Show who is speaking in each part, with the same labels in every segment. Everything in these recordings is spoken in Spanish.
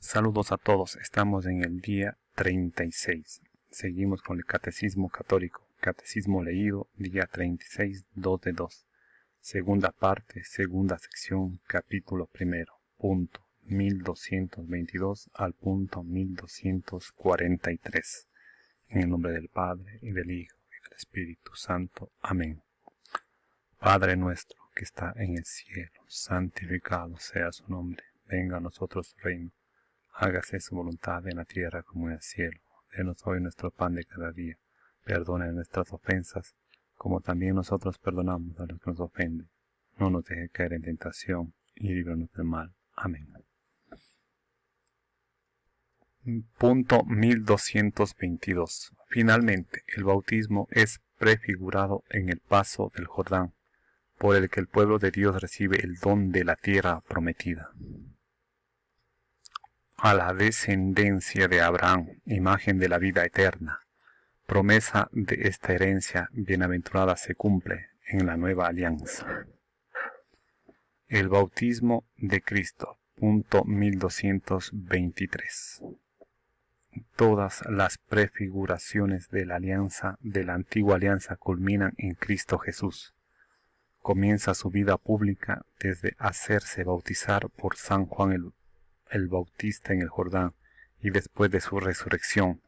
Speaker 1: Saludos a todos, estamos en el día 36. Seguimos con el Catecismo Católico, Catecismo leído, día 36, 2 de 2. Segunda parte, segunda sección, capítulo primero, punto 1222 al punto 1243. En el nombre del Padre, y del Hijo, y del Espíritu Santo. Amén. Padre nuestro que está en el cielo, santificado sea su nombre. Venga a nosotros su reino. Hágase su voluntad en la tierra como en el cielo. Denos hoy nuestro pan de cada día. Perdona nuestras ofensas, como también nosotros perdonamos a los que nos ofenden. No nos deje caer en tentación, y líbranos del mal. Amén. Punto 1222. Finalmente, el bautismo es prefigurado en el paso del Jordán, por el que el pueblo de Dios recibe el don de la tierra prometida. A la descendencia de Abraham, imagen de la vida eterna, promesa de esta herencia bienaventurada se cumple en la nueva alianza. El bautismo de Cristo, punto 1223. Todas las prefiguraciones de la alianza de la antigua alianza culminan en Cristo Jesús. Comienza su vida pública desde hacerse bautizar por San Juan el Bautista en el Jordán, y después de su resurrección,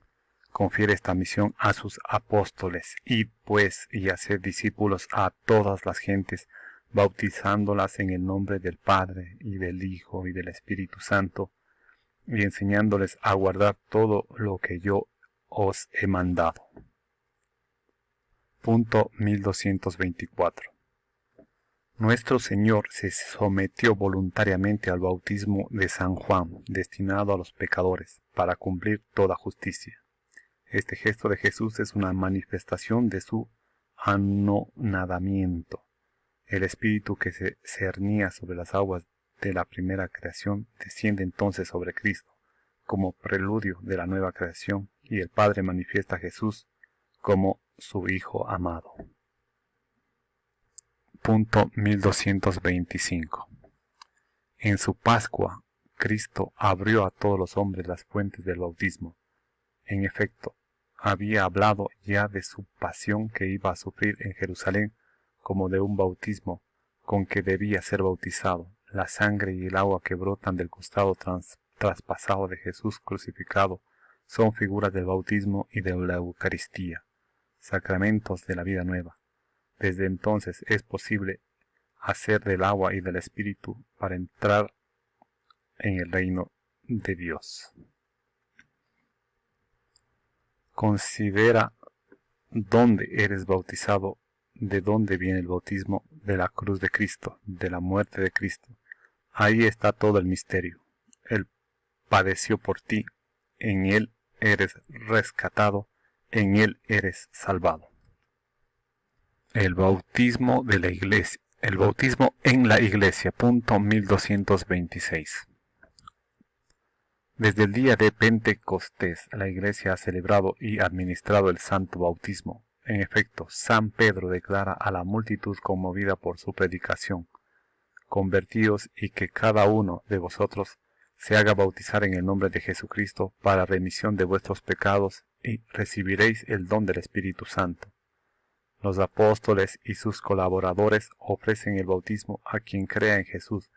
Speaker 1: confiere esta misión a sus apóstoles: id pues y haced discípulos a todas las gentes, bautizándolas en el nombre del Padre, y del Hijo, y del Espíritu Santo, y enseñándoles a guardar todo lo que yo os he mandado. Punto 1224. Nuestro Señor se sometió voluntariamente al bautismo de San Juan, destinado a los pecadores, para cumplir toda justicia. Este gesto de Jesús es una manifestación de su anonadamiento. El Espíritu que se cernía sobre las aguas de la primera creación desciende entonces sobre Cristo, como preludio de la nueva creación, y el Padre manifiesta a Jesús como su Hijo amado. Punto 1225. En su Pascua, Cristo abrió a todos los hombres las fuentes del bautismo. En efecto, había hablado ya de su pasión que iba a sufrir en Jerusalén, como de un bautismo con que debía ser bautizado. La sangre y el agua que brotan del costado traspasado de Jesús crucificado son figuras del bautismo y de la Eucaristía, sacramentos de la vida nueva. Desde entonces es posible hacer del agua y del Espíritu para entrar en el reino de Dios. Considera dónde eres bautizado, de dónde viene el bautismo: de la cruz de Cristo, de la muerte de Cristo. Ahí está todo el misterio. Él padeció por ti, en Él eres rescatado, en Él eres salvado. El bautismo de la Iglesia. El bautismo en la Iglesia, punto 1226. Desde el día de Pentecostés, la Iglesia ha celebrado y administrado el santo bautismo. En efecto, San Pedro declara a la multitud conmovida por su predicación: convertíos y que cada uno de vosotros se haga bautizar en el nombre de Jesucristo para remisión de vuestros pecados, y recibiréis el don del Espíritu Santo. Los apóstoles y sus colaboradores ofrecen el bautismo a quien crea en Jesús: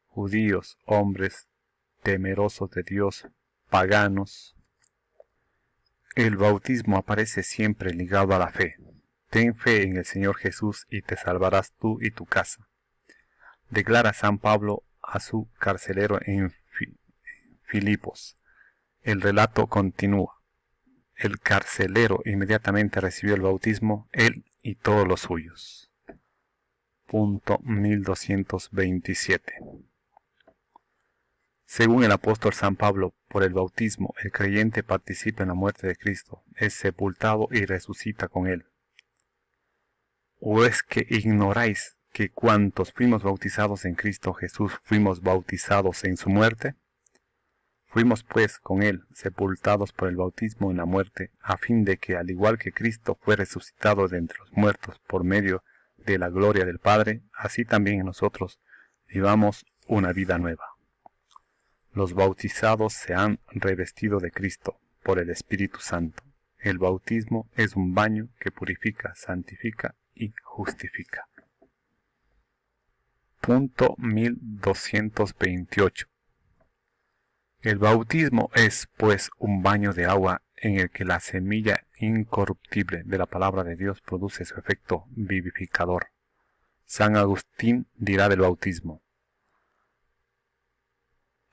Speaker 1: judíos, hombres temerosos de Dios, paganos. El bautismo aparece siempre ligado a la fe. Ten fe en el Señor Jesús y te salvarás tú y tu casa. Declara San Pablo a su carcelero en Filipos. El relato continúa. El carcelero inmediatamente recibió el bautismo, él y todos los suyos. Punto 1227. Según el apóstol San Pablo, por el bautismo el creyente participa en la muerte de Cristo, es sepultado y resucita con él. ¿O es que ignoráis que cuantos fuimos bautizados en Cristo Jesús fuimos bautizados en su muerte? Fuimos pues con él sepultados por el bautismo en la muerte, a fin de que, al igual que Cristo fue resucitado de entre los muertos por medio de la gloria del Padre, así también nosotros vivamos una vida nueva. Los bautizados se han revestido de Cristo por el Espíritu Santo. El bautismo es un baño que purifica, santifica y justifica. Punto 1228. El bautismo es, pues, un baño de agua en el que la semilla incorruptible de la palabra de Dios produce su efecto vivificador. San Agustín dirá del bautismo: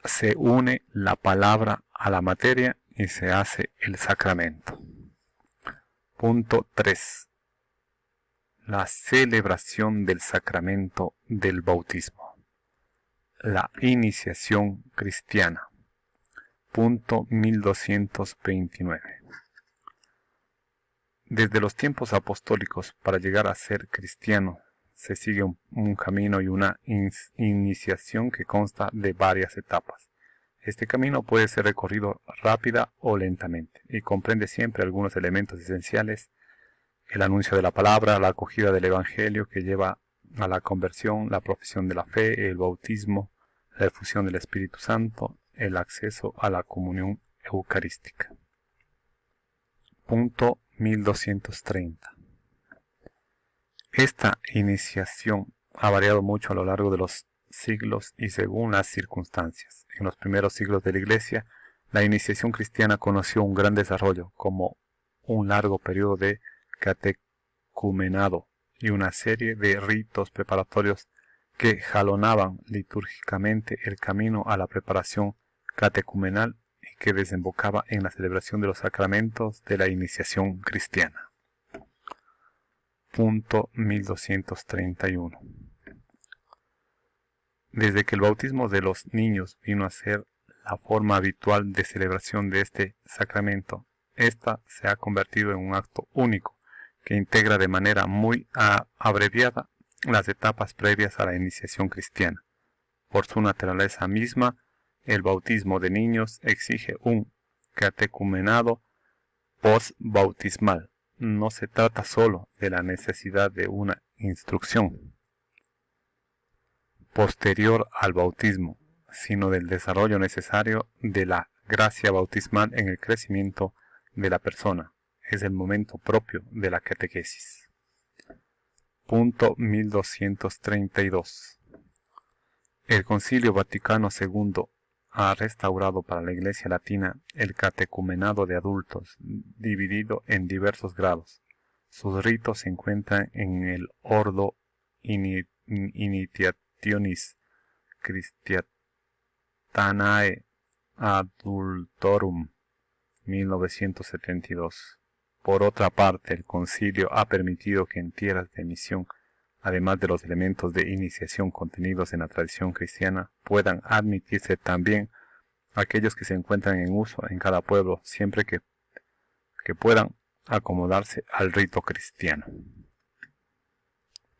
Speaker 1: se une la palabra a la materia y se hace el sacramento. Punto 3. La celebración del sacramento del bautismo. La iniciación cristiana. Punto 1229. Desde los tiempos apostólicos, para llegar a ser cristiano, se sigue un camino y una iniciación que consta de varias etapas. Este camino puede ser recorrido rápida o lentamente y comprende siempre algunos elementos esenciales: el anuncio de la palabra, la acogida del evangelio que lleva a la conversión, la profesión de la fe, el bautismo, la efusión del Espíritu Santo, el acceso a la comunión eucarística. Punto 1230. Esta iniciación ha variado mucho a lo largo de los siglos y según las circunstancias. En los primeros siglos de la Iglesia, la iniciación cristiana conoció un gran desarrollo, como un largo periodo de catecumenado y una serie de ritos preparatorios que jalonaban litúrgicamente el camino a la preparación catecumenal y que desembocaba en la celebración de los sacramentos de la iniciación cristiana. Punto 1231. Desde que el bautismo de los niños vino a ser la forma habitual de celebración de este sacramento, ésta se ha convertido en un acto único que integra de manera muy abreviada las etapas previas a la iniciación cristiana. Por su naturaleza misma, el bautismo de niños exige un catecumenado postbautismal. No se trata sólo de la necesidad de una instrucción posterior al bautismo, sino del desarrollo necesario de la gracia bautismal en el crecimiento de la persona. Es el momento propio de la catequesis. Punto 1232. El Concilio Vaticano II ha restaurado para la Iglesia Latina el catecumenado de adultos, dividido en diversos grados. Sus ritos se encuentran en el Ordo Initiationis Christianae Adultorum, 1972. Por otra parte, el concilio ha permitido que en tierras de misión, además de los elementos de iniciación contenidos en la tradición cristiana, puedan admitirse también aquellos que se encuentran en uso en cada pueblo, siempre que puedan acomodarse al rito cristiano.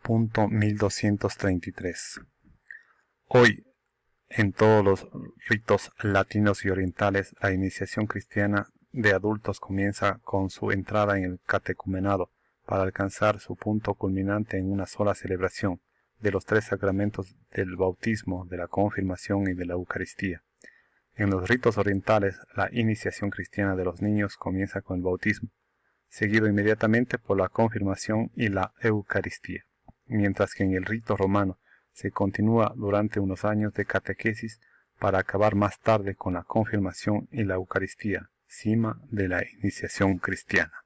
Speaker 1: Punto 1233. Hoy, en todos los ritos latinos y orientales, la iniciación cristiana de adultos comienza con su entrada en el catecumenado, para alcanzar su punto culminante en una sola celebración de los tres sacramentos del bautismo, de la confirmación y de la Eucaristía. En los ritos orientales, la iniciación cristiana de los niños comienza con el bautismo, seguido inmediatamente por la confirmación y la Eucaristía, mientras que en el rito romano se continúa durante unos años de catequesis para acabar más tarde con la confirmación y la Eucaristía, cima de la iniciación cristiana.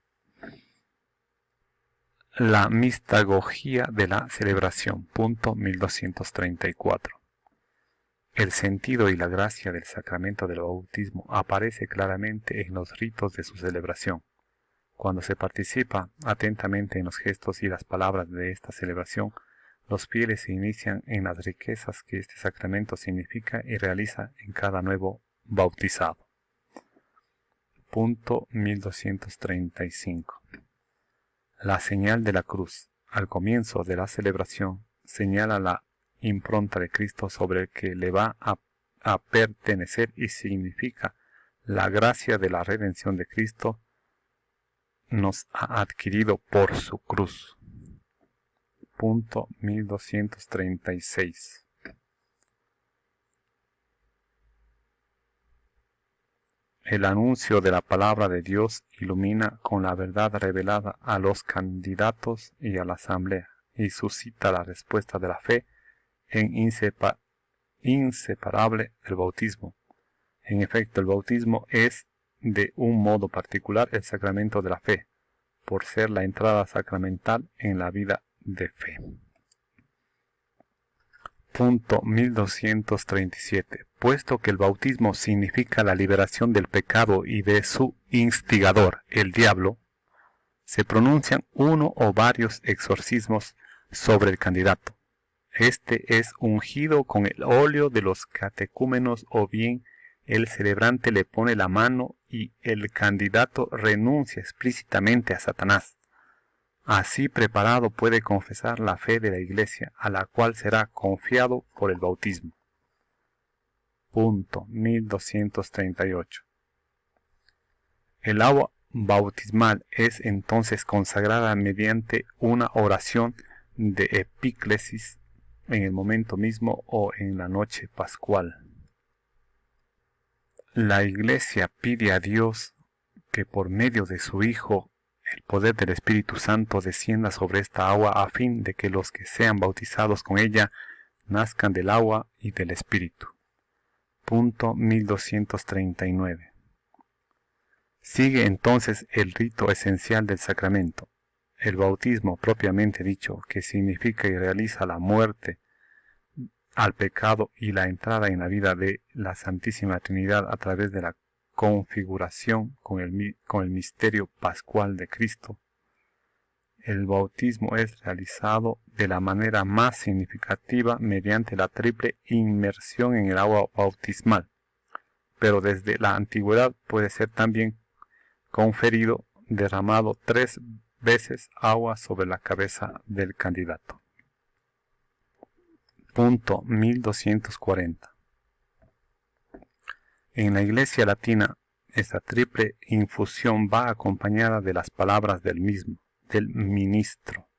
Speaker 1: La mistagogía de la celebración. Punto 1234. El sentido y la gracia del sacramento del bautismo aparece claramente en los ritos de su celebración. Cuando se participa atentamente en los gestos y las palabras de esta celebración, los fieles se inician en las riquezas que este sacramento significa y realiza en cada nuevo bautizado. Punto 1235. La señal de la cruz, al comienzo de la celebración, señala la impronta de Cristo sobre el que le va a pertenecer y significa la gracia de la redención de Cristo nos ha adquirido por su cruz. Punto 1236. El anuncio de la palabra de Dios ilumina con la verdad revelada a los candidatos y a la asamblea, y suscita la respuesta de la fe en inseparable del bautismo. En efecto, el bautismo es de un modo particular el sacramento de la fe, por ser la entrada sacramental en la vida de fe. Punto 1237. Puesto que el bautismo significa la liberación del pecado y de su instigador, el diablo, se pronuncian uno o varios exorcismos sobre el candidato. Este es ungido con el óleo de los catecúmenos o bien el celebrante le pone la mano y el candidato renuncia explícitamente a Satanás. Así preparado puede confesar la fe de la Iglesia, a la cual será confiado por el bautismo. Punto 1238. El agua bautismal es entonces consagrada mediante una oración de epíclesis en el momento mismo o en la noche pascual. La Iglesia pide a Dios que por medio de su Hijo el poder del Espíritu Santo descienda sobre esta agua a fin de que los que sean bautizados con ella nazcan del agua y del Espíritu. Punto 1239. Sigue entonces el rito esencial del sacramento, el bautismo propiamente dicho, que significa y realiza la muerte al pecado y la entrada en la vida de la Santísima Trinidad a través de la configuración con el misterio pascual de Cristo. El bautismo es realizado de la manera más significativa mediante la triple inmersión en el agua bautismal, pero desde la antigüedad puede ser también conferido derramado 3 veces agua sobre la cabeza del candidato. Punto 1240. En la Iglesia latina, esta triple infusión va acompañada de las palabras del ministro.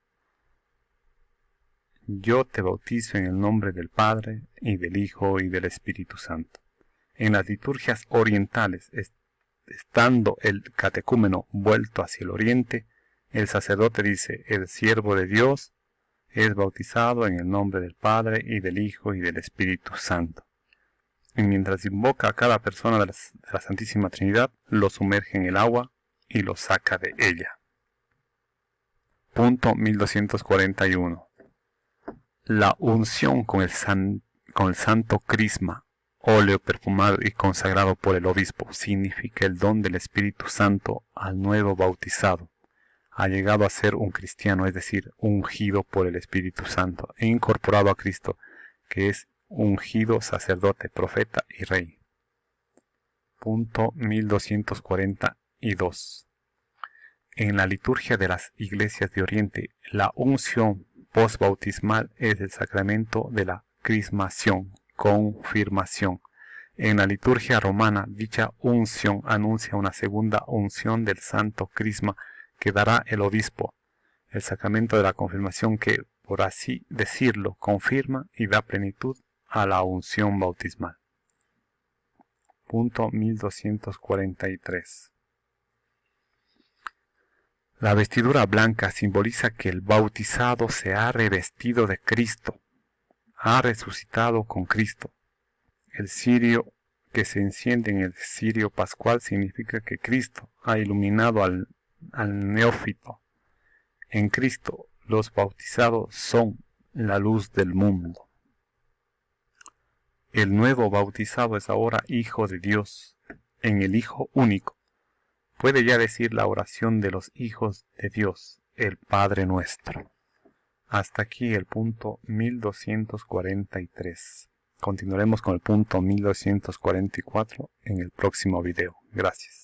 Speaker 1: Yo te bautizo en el nombre del Padre, y del Hijo, y del Espíritu Santo. En las liturgias orientales, estando el catecúmeno vuelto hacia el oriente, el sacerdote dice, el siervo de Dios es bautizado en el nombre del Padre, y del Hijo, y del Espíritu Santo. Y mientras invoca a cada persona de la Santísima Trinidad, lo sumerge en el agua y lo saca de ella. Punto 1241. La unción con el santo crisma, óleo perfumado y consagrado por el obispo, significa el don del Espíritu Santo al nuevo bautizado. Ha llegado a ser un cristiano, es decir, ungido por el Espíritu Santo e incorporado a Cristo, que es ungido sacerdote, profeta y rey. Punto 1242. En la liturgia de las iglesias de Oriente, la unción postbautismal es el sacramento de la crismación, confirmación. En la liturgia romana, dicha unción anuncia una segunda unción del santo crisma que dará el obispo, el sacramento de la confirmación que, por así decirlo, confirma y da plenitud a la unción bautismal. Punto 1243. La vestidura blanca simboliza que el bautizado se ha revestido de Cristo, ha resucitado con Cristo. El cirio que se enciende en el cirio pascual significa que Cristo ha iluminado al neófito. En Cristo los bautizados son la luz del mundo. El nuevo bautizado es ahora hijo de Dios, en el Hijo único. Puede ya decir la oración de los hijos de Dios, el Padre nuestro. Hasta aquí el punto 1243. Continuaremos con el punto 1244 en el próximo video. Gracias.